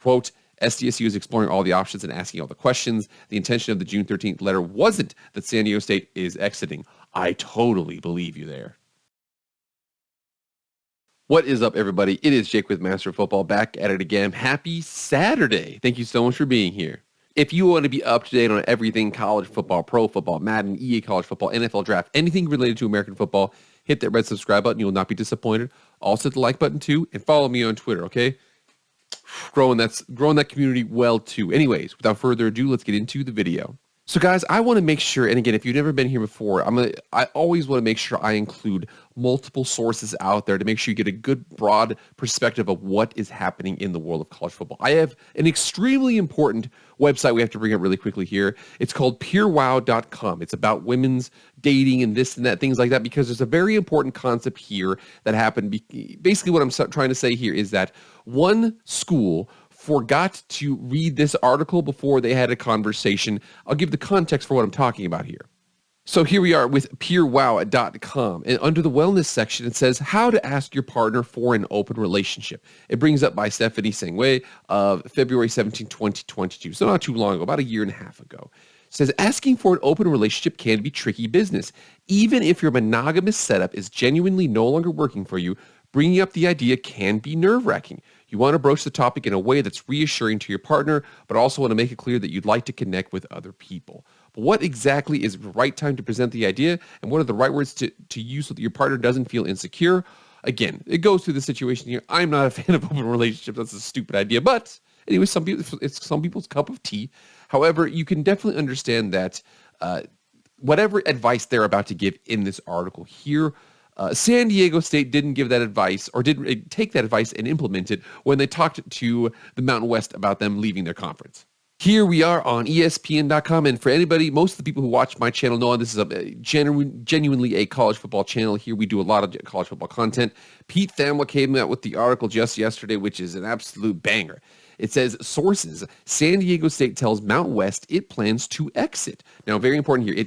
Quote, SDSU is exploring all the options and asking all the questions. The intention of the June 13th letter wasn't that San Diego State is exiting. I totally believe you there. What is up, everybody? It is Jake with Master Football back at it again. Happy Saturday. Thank you so much for being here. If you want to be up to date on everything college football, pro football, Madden, EA college football, NFL draft, anything related to American football, hit that red subscribe button. You will not be disappointed. Also hit the like button too, and follow me on Twitter, okay? Growing that community well too. Anyways, without further ado, let's get into the video. So guys, I want to make sure, and again, if you've never been here before, I always want to make sure I include multiple sources out there to make sure you get a good broad perspective of what is happening in the world of college football. I have an extremely important website we have to bring up really quickly here. It's called purewow.com. It's about women's dating and this and that, things like that, because there's a very important concept here that happened. Basically, what I'm trying to say here is that one school forgot to read this article before they had a conversation. I'll give the context for what I'm talking about here. So here we are with purewow.com, and under the wellness section, it says how to ask your partner for an open relationship. It brings up by Stephanie Sangway of February 17, 2022. So not too long ago, about a year and a half ago. It says asking for an open relationship can be tricky business. Even if your monogamous setup is genuinely no longer working for you, bringing up the idea can be nerve-wracking. You want to broach the topic in a way that's reassuring to your partner, but also want to make it clear that you'd like to connect with other people. But what exactly is the right time to present the idea, and what are the right words to use so that your partner doesn't feel insecure? Again, it goes through the situation here. I'm not a fan of open relationships. That's a stupid idea. But anyway, it's some people's cup of tea. However, you can definitely understand that whatever advice they're about to give in this article here, San Diego State didn't give that advice or didn't take that advice and implement it when they talked to the Mountain West about them leaving their conference. Here we are on ESPN.com, and for anybody, most of the people who watch my channel know this is genuinely a college football channel. Here we do a lot of college football content. Pete Thamel came out with the article just yesterday, which is an absolute banger. It says, sources, San Diego State tells Mountain West it plans to exit. Now, very important here,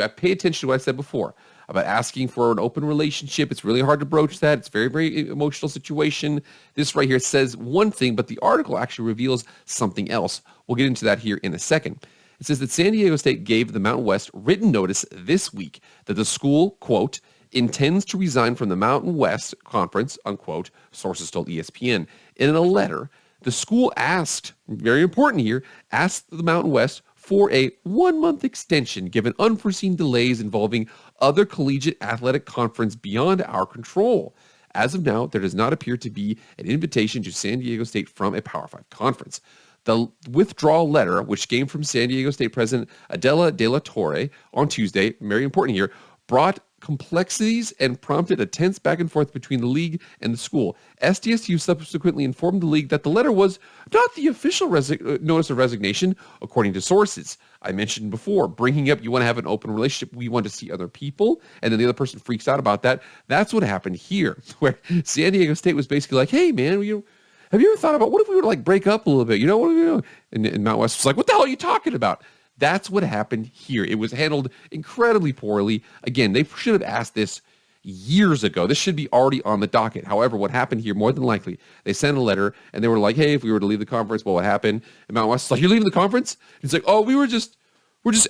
pay attention to what I said before about asking for an open relationship. It's really hard to broach that. It's a very, very emotional situation. This right here says one thing, but the article actually reveals something else. We'll get into that here in a second. It says that San Diego State gave the Mountain West written notice this week that the school, quote, intends to resign from the Mountain West Conference, unquote, sources told ESPN. In a letter, the school asked, very important here, asked the Mountain West for a 1-month extension given unforeseen delays involving other collegiate athletic conference beyond our control. As of now, there does not appear to be an invitation to San Diego State from a Power 5 conference. The withdrawal letter, which came from San Diego State President Adela De La Torre on Tuesday, very important here, brought complexities and prompted a tense back and forth between the league and the school. SDSU subsequently informed the league that the letter was not the official notice of resignation, according to sources. I mentioned before, bringing up you want to have an open relationship, we want to see other people, and then the other person freaks out about that. That's what happened here, where San Diego State was basically like, hey, man, have you ever thought about what if we were to like break up a little bit? You know, what are we doing? And Mount West was like, what the hell are you talking about? That's what happened here. It was handled incredibly poorly. Again, they should have asked this years ago. This should be already on the docket. However, what happened here, more than likely, they sent a letter and they were like, hey, if we were to leave the conference, what would happen? And Mount West is like, you're leaving the conference? And it's like, oh, we're just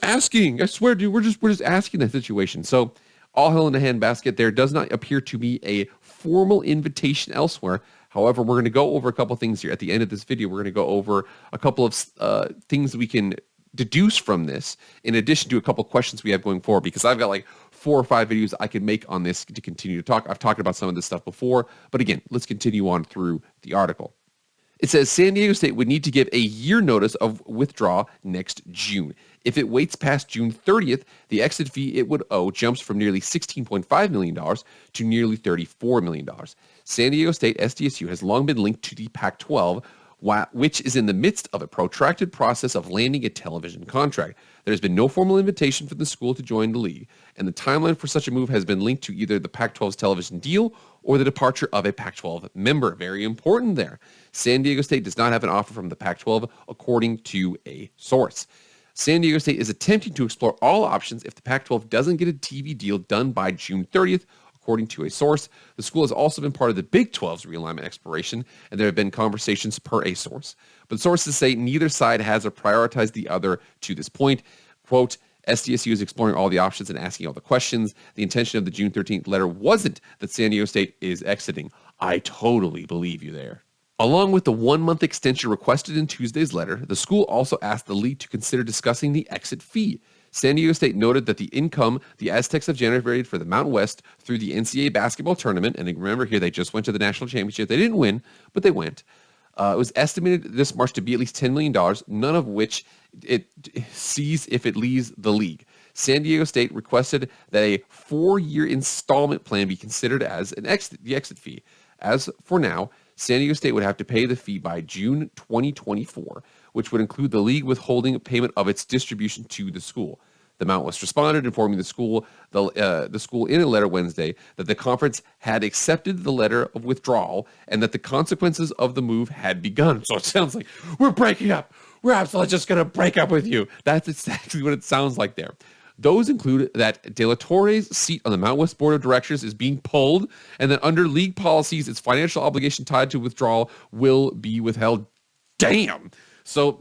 asking. I swear, dude, we're just asking that situation. So all hell in a handbasket. There does not appear to be a formal invitation elsewhere. However, we're going to go over a couple things here. At the end of this video, we're going to go over a couple of things that we can deduce from this, in addition to a couple questions we have going forward, because I've got like 4 or 5 videos I can make on this to continue to talk. I've talked about some of this stuff before, but again, let's continue on through the article. It says San Diego State would need to give a year notice of withdrawal next June. If it waits past June 30th, the exit fee it would owe jumps from nearly $16.5 million to nearly $34 million. San Diego State SDSU has long been linked to the Pac-12, which is in the midst of a protracted process of landing a television contract. There has been no formal invitation for the school to join the league, and the timeline for such a move has been linked to either the Pac-12's television deal or the departure of a Pac-12 member. Very important there. San Diego State does not have an offer from the Pac-12, according to a source. San Diego State is attempting to explore all options if the Pac-12 doesn't get a TV deal done by June 30th, According to a source, the school has also been part of the Big 12's realignment exploration, and there have been conversations per a source. But sources say neither side has prioritized the other to this point. Quote, SDSU is exploring all the options and asking all the questions. The intention of the June 13th letter wasn't that San Diego State is exiting. I totally believe you there. Along with the 1-month extension requested in Tuesday's letter, the school also asked the league to consider discussing the exit fee. San Diego State noted that the income the Aztecs have generated for the Mountain West through the NCAA basketball tournament, and remember here, they just went to the national championship. They didn't win, but they went. It was estimated this March to be at least $10 million, none of which it sees if it leaves the league. San Diego State requested that a 4-year installment plan be considered as the exit fee. As for now, San Diego State would have to pay the fee by June 2024, which would include the league withholding payment of its distribution to the school. The Mountain West responded, informing the school in a letter Wednesday that the conference had accepted the letter of withdrawal and that the consequences of the move had begun. So it sounds like we're breaking up. We're absolutely just going to break up with you. That's exactly what it sounds like there. Those include that De La Torre's seat on the Mountain West Board of Directors is being pulled, and that under league policies, its financial obligation tied to withdrawal will be withheld. Damn. So,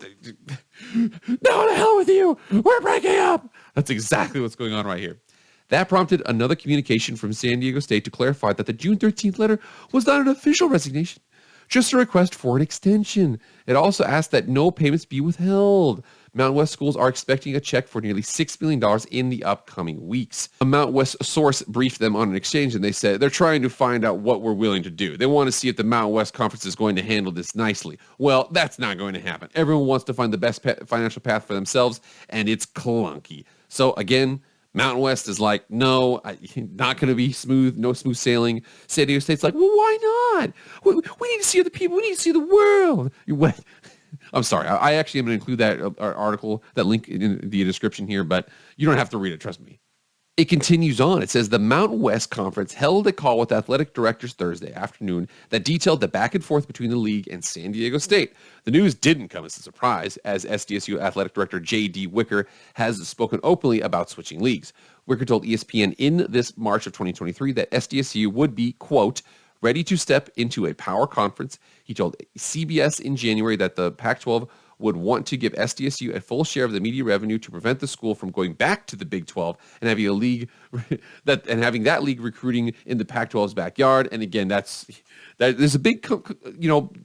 no, to hell with you. We're breaking up. That's exactly what's going on right here. That prompted another communication from San Diego State to clarify that the June 13th letter was not an official resignation, just a request for an extension. It also asked that no payments be withheld. Mountain West schools are expecting a check for nearly $6 million in the upcoming weeks. A Mountain West source briefed them on an exchange, and they said they're trying to find out what we're willing to do. They want to see if the Mountain West Conference is going to handle this nicely. Well, that's not going to happen. Everyone wants to find the best financial path for themselves, and it's clunky. So again, Mountain West is like, no, not going to be smooth, no smooth sailing. San Diego State's like, well, why not? We need to see other people. We need to see the world. I'm sorry. I actually am going to include that article, that link in the description here, but you don't have to read it. Trust me. It continues on. It says the Mountain West Conference held a call with athletic directors Thursday afternoon that detailed the back and forth between the league and San Diego State. The news didn't come as a surprise, as SDSU athletic director J.D. Wicker has spoken openly about switching leagues. Wicker told ESPN in this March of 2023 that SDSU would be, quote, ready to step into a power conference. He told CBS in January that the Pac-12 would want to give SDSU a full share of the media revenue to prevent the school from going back to the Big 12 and having a league having that league recruiting in the Pac-12's backyard. And again, there's a big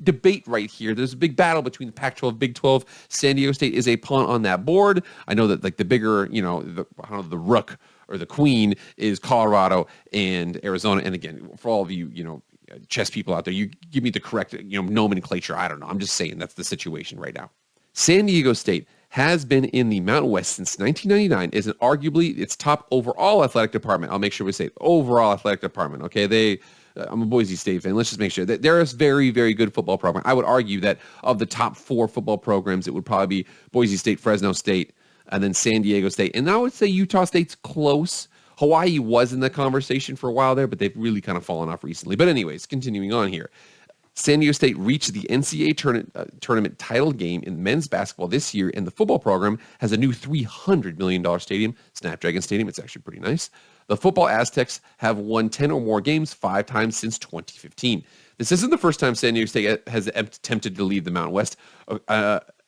debate right here. There's a big battle between the Pac-12, Big 12. San Diego State is a pawn on that board. I know that like the bigger, the rook or the queen is Colorado and Arizona. And again, for all of you, chess people out there, you give me the correct, nomenclature. I don't know. I'm just saying that's the situation right now. San Diego State has been in the Mountain West since 1999, is arguably its top overall athletic department. I'll make sure we say overall athletic department. Okay, I'm a Boise State fan. Let's just make sure that they're a very, very good football program. I would argue that of the top 4 football programs, it would probably be Boise State, Fresno State, and then San Diego State. And I would say Utah State's close. Hawaii was in the conversation for a while there, but they've really kind of fallen off recently. But anyways, continuing on here. San Diego State reached the NCAA tournament title game in men's basketball this year, and the football program has a new $300 million stadium, Snapdragon Stadium. It's actually pretty nice. The football Aztecs have won 10 or more games 5 times since 2015. This isn't the first time San Diego State has attempted to leave the Mountain West.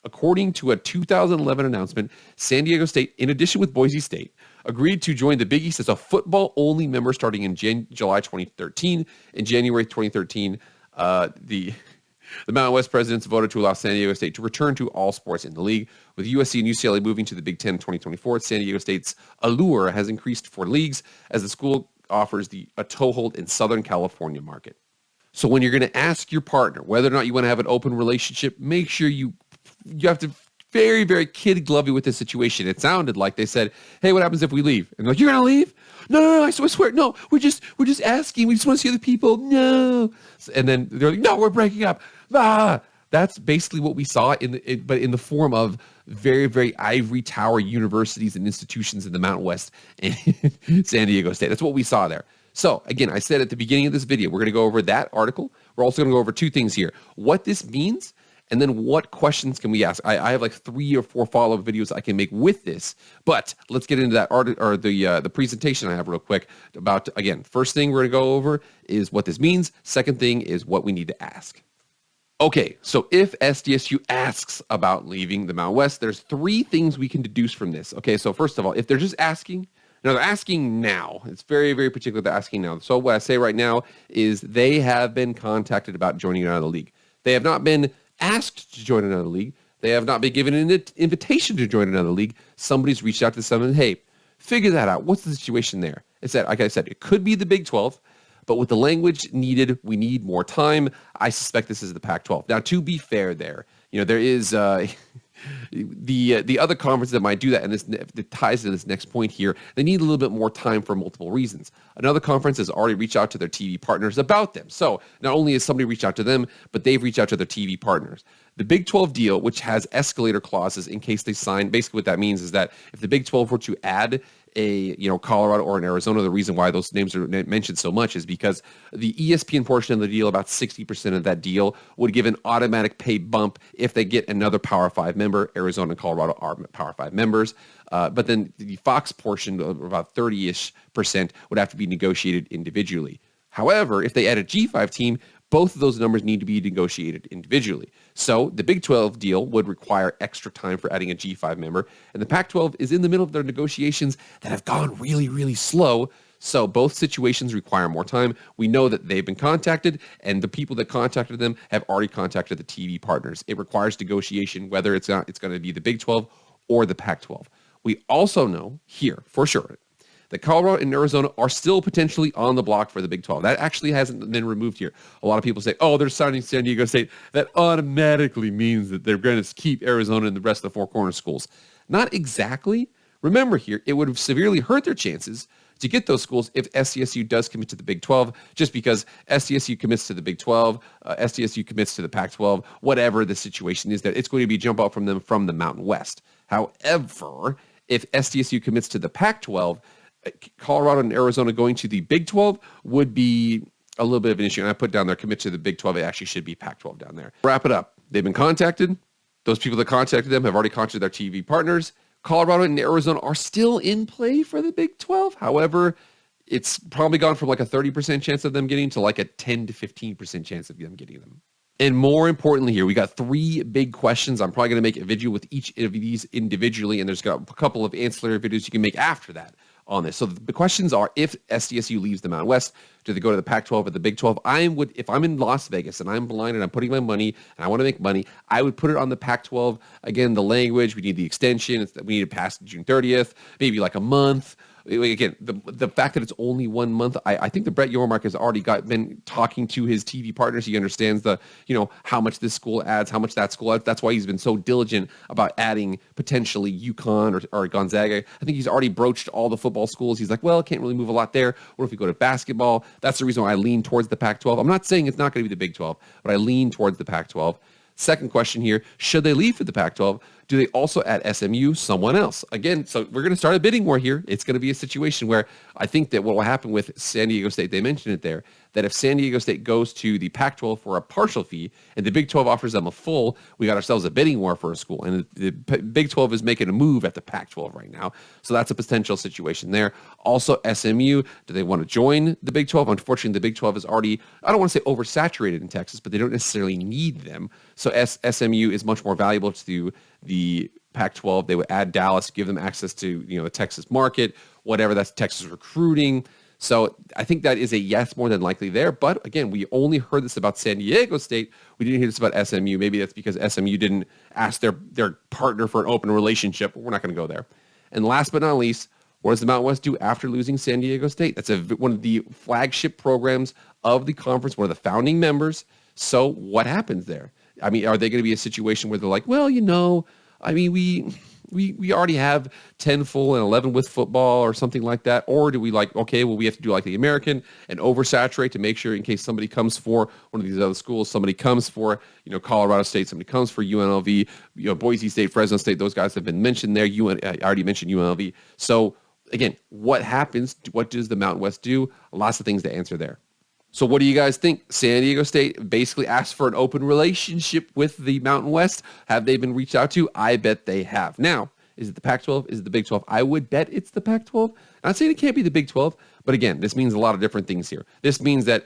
According to a 2011 announcement, San Diego State, in addition with Boise State, agreed to join the Big East as a football-only member starting in July 2013. In January 2013, the Mountain West presidents voted to allow San Diego State to return to all sports in the league. With USC and UCLA moving to the Big Ten in 2024, San Diego State's allure has increased for leagues as the school offers a toehold in Southern California market. So when you're going to ask your partner whether or not you want to have an open relationship, make sure you have to very, very kid-glovey with this situation. It sounded like they said, hey, what happens if we leave? And they're like, you're going to leave? No, I swear, no, we're just asking. We just want to see other people. No. And then they're like, no, we're breaking up. Ah. That's basically what we saw but in the form of very, very ivory tower universities and institutions in the Mountain West and San Diego State. That's what we saw there. So again, I said at the beginning of this video, we're going to go over that article. We're also going to go over 2 things here. What this means And then what questions can we ask? I have like 3 or 4 follow-up videos I can make with this, but let's get into that art or the presentation I have real quick about, again, first thing we're gonna go over is what this means. Second thing is what we need to ask. Okay, so if SDSU asks about leaving the Mountain West, there's 3 things we can deduce from this. Okay, so first of all, if they're just asking, now they're asking now. It's very, very particular they're asking now. So what I say right now is they have been contacted about joining another league. They have not been asked to join another league. They have not been given an invitation to join another league. Somebody's reached out to someone, hey, figure that out. What's the situation there? It's that, like I said, it could be the Big 12. But with the language needed, we need more time. I suspect this is the Pac-12. Now, to be fair there, there is the other conference that might do that, and this it ties to this next point here. They need a little bit more time for multiple reasons. Another conference has already reached out to their TV partners about them. So not only has somebody reached out to them, but they've reached out to their TV partners. The Big 12 deal, which has escalator clauses in case they sign, basically what that means is that if the Big 12 were to add a Colorado or an Arizona, the reason why those names are mentioned so much is because the ESPN portion of the deal, about 60% of that deal, would give an automatic pay bump if they get another Power 5 member. Arizona and Colorado are Power 5 members. But then the Fox portion, of about 30-ish%, would have to be negotiated individually. However, if they add a G5 team, both of those numbers need to be negotiated individually. So the Big 12 deal would require extra time for adding a G5 member, and the Pac-12 is in the middle of their negotiations that have gone really, really slow. So both situations require more time. We know that they've been contacted, and the people that contacted them have already contacted the TV partners. It requires negotiation, whether it's going to be the Big 12 or the Pac-12. We also know here, for sure, that Colorado and Arizona are still potentially on the block for the Big 12. That actually hasn't been removed here. A lot of people say, oh, they're signing San Diego State. That automatically means that they're going to keep Arizona and the rest of the Four Corners schools. Not exactly. Remember here, it would have severely hurt their chances to get those schools if SDSU does commit to the Big 12, just because SDSU commits to the Big 12, SDSU commits to the Pac-12, whatever the situation is, that it's going to be a jump out from them from the Mountain West. However, if SDSU commits to the Pac-12, Colorado and Arizona going to the Big 12 would be a little bit of an issue. And I put down there, commit to the Big 12. It actually should be Pac-12 down there. Wrap it up. They've been contacted. Those people that contacted them have already contacted their TV partners. Colorado and Arizona are still in play for the Big 12. However, it's probably gone from like a 30% chance of them getting to like a 10 to 15% chance of them getting them. And more importantly here, we got 3 big questions. I'm probably going to make a video with each of these individually, and there's got a couple of ancillary videos you can make after that on this. So the questions are, if SDSU leaves the Mountain West, do they go to the Pac-12 or the Big 12? If I'm in Las Vegas and I'm blind and I'm putting my money and I want to make money, I would put it on the Pac-12. Again, the language, we need the extension. We need to pass June 30th, maybe like a month. Again, the fact that it's only 1 month, I think that Brett Yormark has already been talking to his TV partners. He understands how much this school adds, how much that school adds. That's why he's been so diligent about adding potentially UConn or Gonzaga. I think he's already broached all the football schools. He's like, well, can't really move a lot there. What if we go to basketball? That's the reason why I lean towards the Pac-12. I'm not saying it's not going to be the Big 12, but I lean towards the Pac-12. Second question here, should they leave for the Pac-12? Do they also add SMU, someone else? Again, so we're going to start a bidding war here. It's going to be a situation where I think that what will happen with San Diego State, they mentioned it there, that if San Diego State goes to the Pac-12 for a partial fee and the Big 12 offers them a full, we got ourselves a bidding war for a school. And the Big 12 is making a move at the Pac-12 right now. So that's a potential situation there. Also, SMU, do they want to join the Big 12? Unfortunately, the Big 12 is already, I don't want to say oversaturated in Texas, but they don't necessarily need them. So SMU is much more valuable to the Pac-12. They would add Dallas, give them access to the Texas market, whatever, that's Texas recruiting. So I think that is a yes more than likely there. But again, we only heard this about San Diego State. We didn't hear this about SMU. Maybe that's because SMU didn't ask their partner for an open relationship. We're not going to go there. And last but not least, what does the Mountain West do after losing San Diego State? That's one of the flagship programs of the conference, one of the founding members. So what happens there? I mean, are they going to be a situation where they're like, well, we already have 10 full and 11 with football or something like that? Or do we we have to do like the American and oversaturate to make sure in case somebody comes for one of these other schools, somebody comes for, Colorado State, somebody comes for UNLV, Boise State, Fresno State, those guys have been mentioned there. I already mentioned UNLV. So again, what happens? What does the Mountain West do? Lots of things to answer there. So what do you guys think? San Diego State basically asked for an open relationship with the Mountain West. Have they been reached out to? I bet they have. Now, is it the Pac-12? Is it the Big 12? I would bet it's the Pac-12. Not saying it can't be the Big 12, but again, this means a lot of different things here. This means that,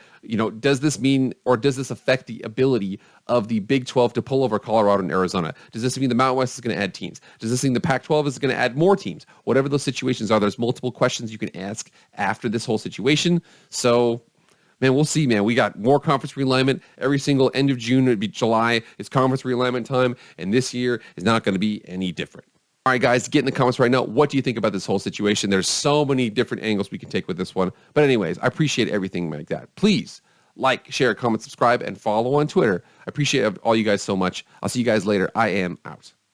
does this mean, or does this affect the ability of the Big 12 to pull over Colorado and Arizona? Does this mean the Mountain West is going to add teams? Does this mean the Pac-12 is going to add more teams? Whatever those situations are, there's multiple questions you can ask after this whole situation. So, man, we'll see, man. We got more conference realignment. Every single end of June, it'd be July. It's conference realignment time, and this year is not going to be any different. All right, guys, get in the comments right now. What do you think about this whole situation? There's so many different angles we can take with this one. But anyways, I appreciate everything like that. Please like, share, comment, subscribe, and follow on Twitter. I appreciate all you guys so much. I'll see you guys later. I am out.